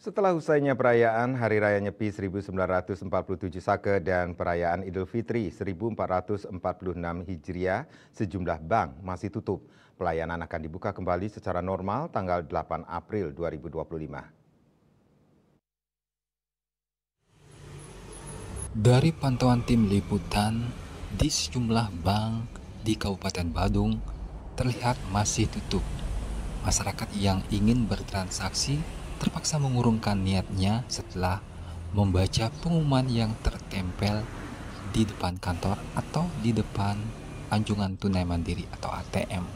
Setelah usainya perayaan Hari Raya Nyepi 1947 Sake dan perayaan Idul Fitri 1446 Hijriah, sejumlah bank masih tutup. Pelayanan akan dibuka kembali secara normal tanggal 8 April 2025. Dari pantauan tim liputan, di sejumlah bank di Kabupaten Badung terlihat masih tutup. Masyarakat yang ingin bertransaksi terpaksa mengurungkan niatnya setelah membaca pengumuman yang tertempel di depan kantor atau di depan anjungan tunai mandiri atau ATM.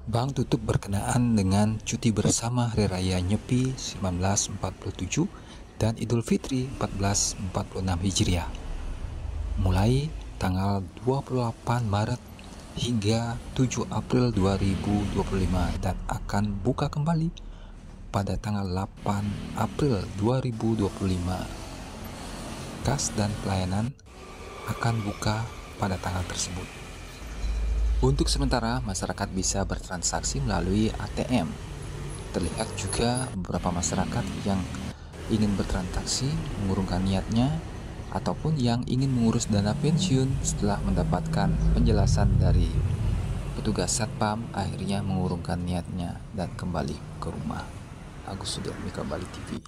Bank tutup berkenaan dengan cuti bersama Hari Raya Nyepi 1947 dan Idul Fitri 1446 Hijriah, mulai tanggal 28 Maret hingga 7 April 2025 dan akan buka kembali pada tanggal 8 April 2025. Kas dan pelayanan akan buka pada tanggal tersebut. Untuk sementara, masyarakat bisa bertransaksi melalui ATM. Terlihat juga beberapa masyarakat yang ingin bertransaksi mengurungkan niatnya ataupun yang ingin mengurus dana pensiun setelah mendapatkan penjelasan dari petugas Satpam akhirnya mengurungkan niatnya dan kembali ke rumah. Agus Sudiarmika, Bali TV.